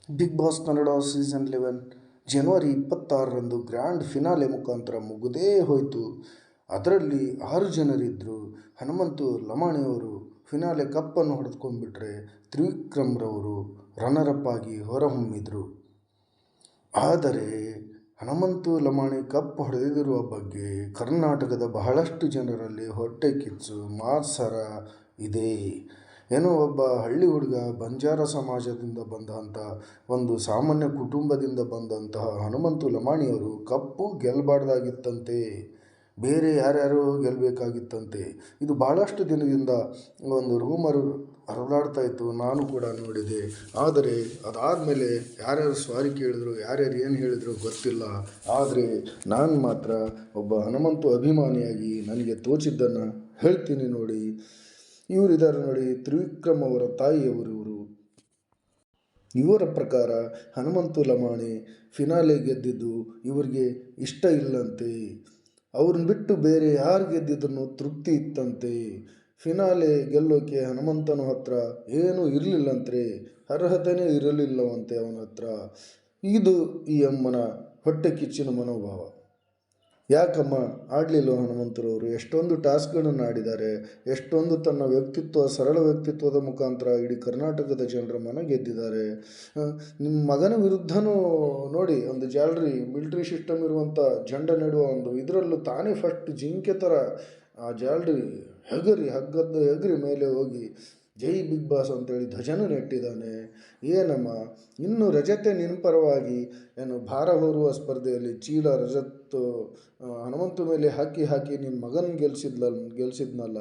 Big boss Kannada season 11 ಜನವರಿ 26ರಂದು grand finale ಮುಖಾಂತರ ಮುಗಿದೇ ಹೋಯಿತು. ಅದರಲ್ಲಿ 6 ಜನರಿದ್ದರು. ಹನುಮಂತು ಲಮಾಣಿಯವರು ಫಿನಾಲೆ ಕಪ್ಪನ್ನು ಹೊಡೆದುಕೊಂಡ್ಬಿಟ್ರೆ, ತ್ರಿವಿಕ್ರಮ್ರವರು ರನ್ನರಪ್ ಆಗಿ ಹೊರಹೊಮ್ಮಿದರು. ಆದರೆ ಹನುಮಂತು ಲಮಾಣಿ ಕಪ್ ಹೊಡೆದಿರುವ ಬಗ್ಗೆ ಕರ್ನಾಟಕದ ಬಹಳಷ್ಟು ಜನರಲ್ಲಿ ಹೊಟ್ಟೆ ಕಿಚ್ಚು, ಮಾತ್ಸರ ಇದೆ. ಏನೋ ಒಬ್ಬ ಹಳ್ಳಿ ಹುಡುಗ, ಬಂಜಾರ ಸಮಾಜದಿಂದ ಬಂದಂಥ ಒಂದು ಸಾಮಾನ್ಯ ಕುಟುಂಬದಿಂದ ಬಂದಂತಹ ಹನುಮಂತು ಲಮಾಣಿಯವರು ಕಪ್ಪು ಗೆಲ್ಲಬಾರ್ದಾಗಿತ್ತಂತೆ, ಬೇರೆ ಯಾರ್ಯಾರೋ ಗೆಲ್ಲಬೇಕಾಗಿತ್ತಂತೆ. ಇದು ಭಾಳಷ್ಟು ದಿನದಿಂದ ಒಂದು ರೂಮರು ಹರಿದಾಡ್ತಾ ಇತ್ತು, ನಾನು ಕೂಡ ನೋಡಿದೆ. ಆದರೆ ಅದಾದಮೇಲೆ ಯಾರ್ಯಾರು ಸಾರಿ ಕೇಳಿದ್ರು, ಯಾರ್ಯಾರು ಏನು ಹೇಳಿದ್ರು ಗೊತ್ತಿಲ್ಲ. ಆದರೆ ನಾನು ಮಾತ್ರ ಒಬ್ಬ ಹನುಮಂತು ಅಭಿಮಾನಿಯಾಗಿ ನನಗೆ ತೋಚಿದ್ದನ್ನು ಹೇಳ್ತೀನಿ ನೋಡಿ. ಇವರಿದ್ದಾರೆ ನೋಡಿ, ತ್ರಿವಿಕ್ರಮ್ ಅವರ ತಾಯಿಯವರು ಇವರು. ಇವರ ಪ್ರಕಾರ ಹನುಮಂತು ಲಮಾಣಿ ಫಿನಾಲೆ ಗೆದ್ದಿದ್ದು ಇವರಿಗೆ ಇಷ್ಟ ಇಲ್ಲಂತೆ. ಅವ್ರನ್ನ ಬಿಟ್ಟು ಬೇರೆ ಯಾರು ಗೆದ್ದಿದ್ರು ತೃಪ್ತಿ ಇತ್ತಂತೆ. ಫಿನಾಲೆ ಗೆಲ್ಲೋಕೆ ಹನುಮಂತನ ಹತ್ರ ಏನೂ ಇರಲಿಲ್ಲಂತೆ, ಅರ್ಹತೆಯೇ ಇರಲಿಲ್ಲವಂತೆ ಅವನ ಹತ್ರ. ಇದು ಈ ಅಮ್ಮನ ಹೊಟ್ಟೆ ಕಿಚ್ಚಿನ ಮನೋಭಾವ. ಯಾಕಮ್ಮ ಆಡಲಿಲ್ಲ ಹನುಮಂತರವರು? ಎಷ್ಟೊಂದು ಟಾಸ್ಕ್ಗಳನ್ನು ಆಡಿದ್ದಾರೆ, ಎಷ್ಟೊಂದು ತನ್ನ ವ್ಯಕ್ತಿತ್ವ, ಸರಳ ವ್ಯಕ್ತಿತ್ವದ ಮುಖಾಂತರ ಇಡೀ ಕರ್ನಾಟಕದ ಜನರ ಮನ ಗೆದ್ದಿದ್ದಾರೆ. ನಿಮ್ಮ ಮಗನ ವಿರುದ್ಧನೂ ನೋಡಿ, ಒಂದು ಜಾಲರಿ ಮಿಲ್ಟ್ರಿ ಸಿಸ್ಟಮ್ ಇರುವಂಥ ಜಂಡ ನೆಡುವ ಒಂದು ಇದರಲ್ಲೂ ತಾನೇ ಫಸ್ಟ್ ಜಿಂಕೆ ಥರ ಆ ಜಾಲರಿ ಹಗ್ಗದ ಹೆಗರಿ ಮೇಲೆ ಹೋಗಿ ಜೈ ಬಿಗ್ ಬಾಸ್ ಅಂತೇಳಿ ಧ್ವಜನೂ ನೆಟ್ಟಿದ್ದಾನೆ. ಏನಮ್ಮ, ಇನ್ನು ರಜತೆ ನಿನ್ನ ಪರವಾಗಿ ಏನು ಭಾರ ಹೊರುವ ಸ್ಪರ್ಧೆಯಲ್ಲಿ ಚೀಲ ರಜತ್ತು ಹನುಮಂತು ಮೇಲೆ ಹಾಕಿ ನಿನ್ನ ಮಗನ ಗೆಲ್ಸಿದ್ನಲ್ಲ,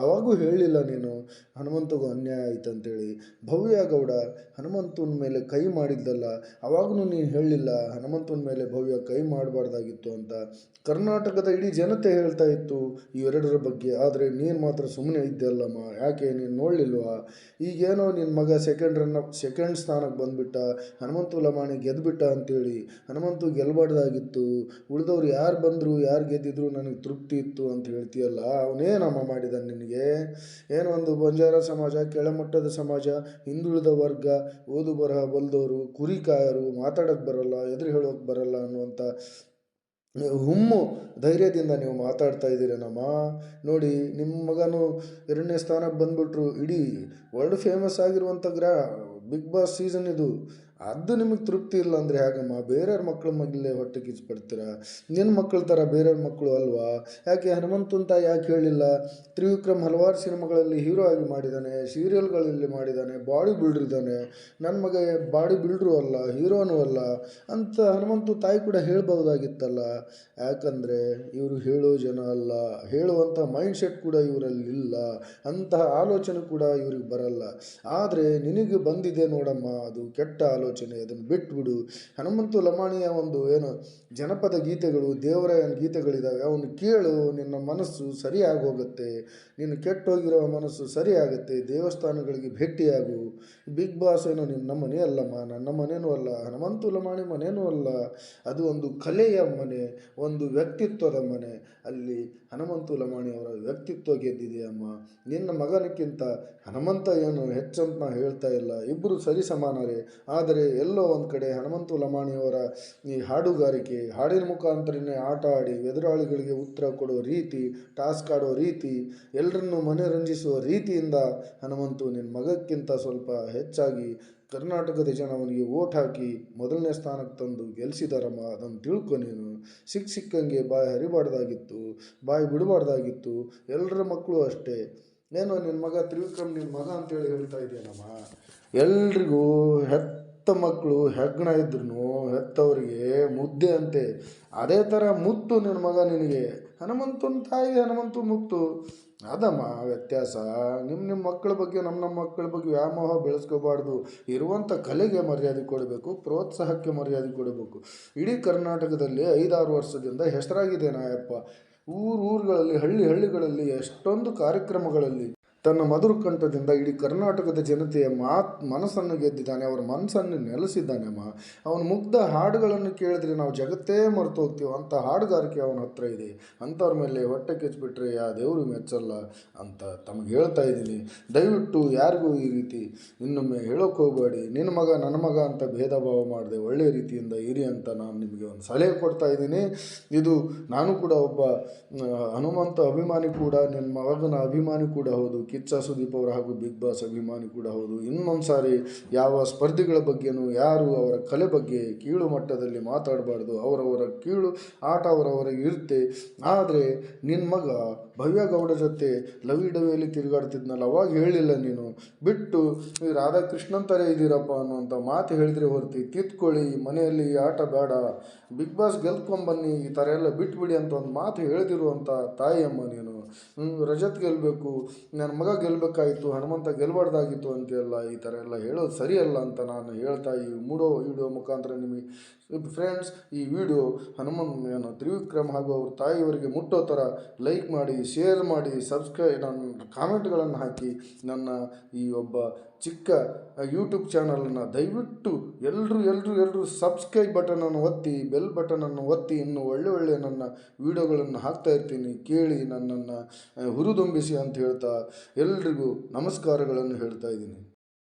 ಅವಾಗೂ ಹೇಳಿಲ್ಲ ನೀನು ಹನುಮಂತಗೂ ಅನ್ಯಾಯ ಆಯ್ತು ಅಂತೇಳಿ. ಭವ್ಯ ಗೌಡ ಹನುಮಂತನ ಮೇಲೆ ಕೈ ಮಾಡಿದ್ದಲ್ಲ, ಅವಾಗೂ ನೀನು ಹೇಳಲಿಲ್ಲ ಹನುಮಂತನ ಮೇಲೆ ಭವ್ಯ ಕೈ ಮಾಡಬಾರ್ದಾಗಿತ್ತು ಅಂತ. ಕರ್ನಾಟಕದ ಇಡೀ ಜನತೆ ಹೇಳ್ತಾ ಇತ್ತು ಇವೆರಡರ ಬಗ್ಗೆ. ಆದರೆ ನೀನು ಮಾತ್ರ ಸುಮ್ಮನೆ ಇದ್ದಲ್ಲಮ್ಮ. ಯಾಕೆ ನೀನು ನೋಡಲಿಲ್ವಾ? ಈಗೇನೋ ನಿನ್ನ ಮಗ ಸೆಕೆಂಡ್ ಸ್ಥಾನಕ್ಕೆ ಬಂದುಬಿಟ್ಟ, ಹನುಮಂತು ಲಮಾಣಿ ಗೆದ್ದುಬಿಟ್ಟ ಅಂತೇಳಿ. ಹನುಮಂತು ಗೆಲ್ಲಬಾರ್ದಾಗಿತ್ತು, ಉಳಿದವ್ರು ಯಾರು ಬಂದರು ಯಾರು ಗೆದ್ದಿದ್ರು ನನಗೆ ತೃಪ್ತಿ ಇತ್ತು ಅಂತ ಹೇಳ್ತೀಯಲ್ಲ. ಅವನೇನಮ್ಮ ಮಾಡಿದ ನಿನಗೆ? ಏನೋ ಒಂದು ಬಂಜಾರ ಸಮಾಜ, ಕೆಳಮಟ್ಟದ ಸಮಾಜ, ಹಿಂದುಳಿದ ವರ್ಗ, ಓದು ಬರಹ ಬಲ್ದವರು, ಕುರಿ ಕಾಯರು, ಮಾತಾಡೋಕ್ಕೆ ಬರಲ್ಲ, ಎದುರು ಹೇಳೋಕ್ಕೆ ಬರಲ್ಲ ಅನ್ನುವಂಥ ಹುಮ್ಮು ಧೈರ್ಯದಿಂದ ನೀವು ಮಾತಾಡ್ತಾ ಇದ್ದೀರೇನಮ್ಮ. ನೋಡಿ, ನಿಮ್ಮ ಮಗನು 2ನೇ ಸ್ಥಾನಕ್ಕೆ ಬಂದುಬಿಟ್ರು. ಇಡೀ ವರ್ಲ್ಡ್ ಫೇಮಸ್ ಆಗಿರುವಂಥ ಬಿಗ್ ಬಾಸ್ ಸೀಸನ್ ಇದು. ಅದು ನಿಮಗೆ ತೃಪ್ತಿ ಇಲ್ಲ ಅಂದರೆ ಹೇಗಮ್ಮ? ಬೇರೆಯವ್ರ ಮಕ್ಕಳ ಮಗಲೇ ಹೊಟ್ಟೆ ಕಿಚ್ಚು ಪಡ್ತೀರಾ? ನಿನ್ನ ಮಕ್ಕಳ ಥರ ಬೇರೆಯವ್ರ ಮಕ್ಕಳು ಅಲ್ವಾ? ಯಾಕೆ ಹನುಮಂತಂತ ಯಾಕೆ ಹೇಳಿಲ್ಲ? ತ್ರಿವಿಕ್ರಮ್ ಹಲವಾರು ಸಿನಿಮಾಗಳಲ್ಲಿ ಹೀರೋ ಆಗಿ ಮಾಡಿದ್ದಾನೆ, ಸೀರಿಯಲ್ಗಳಲ್ಲಿ ಮಾಡಿದ್ದಾನೆ, ಬಾಡಿ ಬಿಲ್ಡ್ರ್ ಇದ್ದಾನೆ. ನನ್ನ ಮಗ ಬಾಡಿ ಬಿಲ್ಡ್ರು ಅಲ್ಲ, ಹೀರೋನೂ ಅಲ್ಲ ಅಂತ ಹನುಮಂತು ತಾಯಿ ಕೂಡ ಹೇಳ್ಬೋದಾಗಿತ್ತಲ್ಲ. ಯಾಕಂದರೆ ಇವರು ಹೇಳೋ ಜನ ಅಲ್ಲ, ಹೇಳುವಂಥ ಮೈಂಡ್ಸೆಟ್ ಕೂಡ ಇವರಲ್ಲಿ ಇಲ್ಲ, ಅಂತಹ ಆಲೋಚನೆ ಕೂಡ ಇವ್ರಿಗೆ ಬರಲ್ಲ. ಆದರೆ ನಿನಗೆ ಬಂದಿದೆ ನೋಡಮ್ಮ, ಅದು ಕೆಟ್ಟ ಆಲೋಚನೆ. ಅದನ್ನು ಬಿಟ್ಬಿಡು. ಹನುಮಂತು ಲಮಾಣಿಯ ಒಂದು ಏನು ಜನಪದ ಗೀತೆಗಳು, ದೇವರಾಯನ ಗೀತೆಗಳಿದ್ದಾವೆ, ಅವನು ಕೇಳು, ನಿನ್ನ ಮನಸ್ಸು ಸರಿಯಾಗಿ ಹೋಗುತ್ತೆ. ನಿನ್ನ ಕೆಟ್ಟೋಗಿರೋ ಮನಸ್ಸು ಸರಿಯಾಗುತ್ತೆ. ದೇವಸ್ಥಾನಗಳಿಗೆ ಭೇಟಿಯಾಗು. ಬಿಗ್ ಬಾಸ್ ಏನೋ ನಮ್ಮ ಮನೆ ಅಲ್ಲಮ್ಮ, ನನ್ನ ಮನೆಯೂ ಅಲ್ಲ, ಹನುಮಂತು ಲಮಾಣಿ ಮನೆಯೂ ಅಲ್ಲ. ಅದು ಒಂದು ಕಲೆಯ ಮನೆ, ಒಂದು ವ್ಯಕ್ತಿತ್ವದ ಮನೆ. ಅಲ್ಲಿ ಹನುಮಂತು ಲಮಾಣಿಯವರ ವ್ಯಕ್ತಿತ್ವ ಗೆದ್ದಿದೆಯಮ್ಮ. ನಿನ್ನ ಮಗನಕ್ಕಿಂತ ಹನುಮಂತ ಏನು ಹೆಚ್ಚಂತ ನಾ ಹೇಳ್ತಾ ಇಲ್ಲ, ಇಬ್ಬರು ಸರಿ ಸಮಾನರೇ. ಆದರೆ ಎಲ್ಲೋ ಒಂದು ಕಡೆ ಹನುಮಂತು ಲಮಾಣಿಯವರ ಈ ಹಾಡುಗಾರಿಕೆ, ಹಾಡಿನ ಮುಖಾಂತರನೇ ಆಟ ಆಡಿ ಎದುರಾಳಿಗಳಿಗೆ ಉತ್ತರ ಕೊಡೋ ರೀತಿ, ಟಾಸ್ಕ್ ಆಡೋ ರೀತಿ, ಎಲ್ಲರನ್ನೂ ಮನರಂಜಿಸುವ ರೀತಿಯಿಂದ ಹನುಮಂತು ನಿನ್ನ ಮಗಕ್ಕಿಂತ ಸ್ವಲ್ಪ ಹೆಚ್ಚಾಗಿ ಕರ್ನಾಟಕದ ಜನ ಅವನಿಗೆ ಓಟ್ ಹಾಕಿ 1ನೇ ಸ್ಥಾನಕ್ಕೆ ತಂದು ಗೆಲ್ಲಿಸಿದಾರಮ್ಮ. ಅದನ್ನು ತಿಳ್ಕೊ ನೀನು. ಸಿಕ್ಕಂಗೆ ಬಾಯಿ ಹರಿಬಾರ್ದಾಗಿತ್ತು, ಬಾಯಿ ಬಿಡಬಾರ್ದಾಗಿತ್ತು. ಎಲ್ಲರ ಮಕ್ಕಳು ಅಷ್ಟೇ. ಏನೋ ನಿನ್ನ ಮಗ ತ್ರಿವಿಕ್ರಮ್ ನಿನ್ನ ಮಗ ಅಂತೇಳಿ ಹೇಳ್ತಾ ಇದೆಯೇನಮ್ಮ. ಎಲ್ರಿಗೂ ಹೆತ್ತ ಮಕ್ಕಳು ಹೆಗ್ಗಣ ಇದ್ರೂ ಹೆತ್ತವರಿಗೆ ಮುದ್ದೆ ಅಂತೆ. ಅದೇ ಥರ ಮುತ್ತು ನಿನ್ನ ಮಗ ನಿನಗೆ. ಹನುಮಂತನ ತಾಯಿ ಹನುಮಂತು ಮುತ್ತು, ಅದಮ್ಮ ವ್ಯತ್ಯಾಸ. ನಿಮ್ಮ ಮಕ್ಕಳ ಬಗ್ಗೆ ನಮ್ಮ ಮಕ್ಕಳ ಬಗ್ಗೆ ವ್ಯಾಮೋಹ ಬೆಳೆಸ್ಕೋಬಾರ್ದು. ಇರುವಂಥ ಕಲೆಗೆ ಮರ್ಯಾದೆ ಕೊಡಬೇಕು, ಪ್ರೋತ್ಸಾಹಕ್ಕೆ ಮರ್ಯಾದೆ ಕೊಡಬೇಕು. ಇಡೀ ಕರ್ನಾಟಕದಲ್ಲಿ 5-6 ವರ್ಷದಿಂದ ಹೆಸರಾಗಿದೆ ನಾಯಪ್ಪ. ಊರುಗಳಲ್ಲಿ ಹಳ್ಳಿಗಳಲ್ಲಿ ಎಷ್ಟೊಂದು ಕಾರ್ಯಕ್ರಮಗಳಲ್ಲಿ ತನ್ನ ಮಧುರ ಕಂಠದಿಂದ ಇಡೀ ಕರ್ನಾಟಕದ ಜನತೆಯ ಮನಸ್ಸನ್ನು ಗೆದ್ದಿದ್ದಾನೆ, ಅವರ ಮನಸ್ಸನ್ನು ನೆಲೆಸಿದ್ದಾನೆ ಅಮ್ಮ. ಅವನ ಮುಗ್ಧ ಹಾಡುಗಳನ್ನು ಕೇಳಿದ್ರೆ ನಾವು ಜಗತ್ತೇ ಮರೆತು ಹೋಗ್ತೀವಿ, ಅಂಥ ಹಾಡುಗಾರಿಕೆ ಅವನ ಹತ್ರ ಇದೆ. ಅಂಥವ್ರ ಮೇಲೆ ಹೊಟ್ಟೆ ಕಿಚ್ಚಿಬಿಟ್ರೆ ಯಾ ದೇವರು ಮೆಚ್ಚಲ್ಲ ಅಂತ ತಮಗೆ ಹೇಳ್ತಾ ಇದ್ದೀನಿ. ದಯವಿಟ್ಟು ಯಾರಿಗೂ ಈ ರೀತಿ ಇನ್ನೊಮ್ಮೆ ಹೇಳೋಕೆ ಹೋಗಬೇಡಿ. ನಿನ್ನ ಮಗ ನನ್ನ ಮಗ ಅಂತ ಭೇದ ಭಾವ ಮಾಡದೆ ಒಳ್ಳೆಯ ರೀತಿಯಿಂದ ಇರಿ ಅಂತ ನಾನು ನಿಮಗೆ ಒಂದು ಸಲಹೆ ಕೊಡ್ತಾ ಇದ್ದೀನಿ. ಇದು ನಾನು ಕೂಡ ಒಬ್ಬ ಹನುಮಂತ ಅಭಿಮಾನಿ ಕೂಡ, ನಿನ್ನ ಮಗನ ಅಭಿಮಾನಿ ಕೂಡ ಹೌದು, ಕಿಚ್ಚ ಸುದೀಪ್ ಅವರ ಹಾಗೂ ಬಿಗ್ ಬಾಸ್ ಅಭಿಮಾನಿ ಕೂಡ ಹೌದು. ಇನ್ನೊಂದು ಸಾರಿ ಯಾವ ಸ್ಪರ್ಧಿಗಳ ಬಗ್ಗೆನೂ ಯಾರು ಅವರ ಕಲೆ ಬಗ್ಗೆ ಕೀಳು ಮಟ್ಟದಲ್ಲಿ ಮಾತಾಡಬಾರ್ದು. ಅವರವರ ಕೀಳು ಆಟ ಅವರವರಿಗೆ ಇರುತ್ತೆ. ಆದರೆ ನಿನ್ನ ಮಗ ಭವ್ಯಗೌಡ ಜೊತೆ ಲವಿ ಡವಿಯಲ್ಲಿ ತಿರುಗಾಡ್ತಿದ್ನಲ್ಲ, ಅವಾಗ ಹೇಳಿಲ್ಲ ನೀನು, ಬಿಟ್ಟು ರಾಧಾಕೃಷ್ಣನ್ ಥರ ಇದ್ದೀರಪ್ಪ ಅನ್ನುವಂಥ ಮಾತು ಹೇಳಿದರೆ ಹೊರತು ತಿತ್ಕೊಳ್ಳಿ ಮನೆಯಲ್ಲಿ ಈ ಆಟ ಬೇಡ, ಬಿಗ್ ಬಾಸ್ ಗೆಲ್ಕೊಂಬನ್ನಿ, ಈ ಥರ ಎಲ್ಲ ಬಿಟ್ಬಿಡಿ ಅಂತ ಒಂದು ಮಾತು ಹೇಳಿದಿರುವಂಥ ತಾಯಿಯಮ್ಮ ನೀನು. ರಜತ್ ಗೆಲ್ಲಬೇಕು, ನನ್ನ ಮಗ ಗೆಲ್ಲಬೇಕಾಗಿತ್ತು, ಹನುಮಂತ ಗೆಲ್ಲಬಾರ್ದಾಗಿತ್ತು ಅಂತೆಲ್ಲ ಈ ಥರ ಎಲ್ಲ ಹೇಳೋದು ಸರಿಯಲ್ಲ ಅಂತ ನಾನು ಹೇಳ್ತಾ ಈ ವಿಡಿಯೋ ಮುಖಾಂತರ ನಿಮಗೆ ಫ್ರೆಂಡ್ಸ್, ಈ ವಿಡಿಯೋ ಹನುಮಂತ ತ್ರಿವಿಕ್ರಮ್ ಹಾಗೂ ಅವ್ರ ತಾಯಿಯವರಿಗೆ ಮುಟ್ಟೋ ಥರ ಲೈಕ್ ಮಾಡಿ, ಶೇರ್ ಮಾಡಿ, ಸಬ್ಸ್ಕ್ರೈಬ್, ನನ್ನ ಕಾಮೆಂಟ್ಗಳನ್ನು ಹಾಕಿ ನನ್ನ ಈ ಒಬ್ಬ ಚಿಕ್ಕ ಯೂಟ್ಯೂಬ್ ಚಾನಲನ್ನು ದಯವಿಟ್ಟು ಎಲ್ಲರೂ ಸಬ್ಸ್ಕ್ರೈಬ್ ಬಟನನ್ನು ಒತ್ತಿ, ಬೆಲ್ ಬಟನನ್ನು ಒತ್ತಿ, ಇನ್ನು ಒಳ್ಳೆ ನನ್ನ ವೀಡಿಯೋಗಳನ್ನು ಹಾಕ್ತಾ ಇರ್ತೀನಿ, ಕೇಳಿ ನನ್ನನ್ನು ಹುರಿದುಂಬಿಸಿ ಅಂತ ಹೇಳ್ತಾ ಎಲ್ರಿಗೂ ನಮಸ್ಕಾರಗಳನ್ನು ಹೇಳ್ತಾ ಇದ್ದೀನಿ.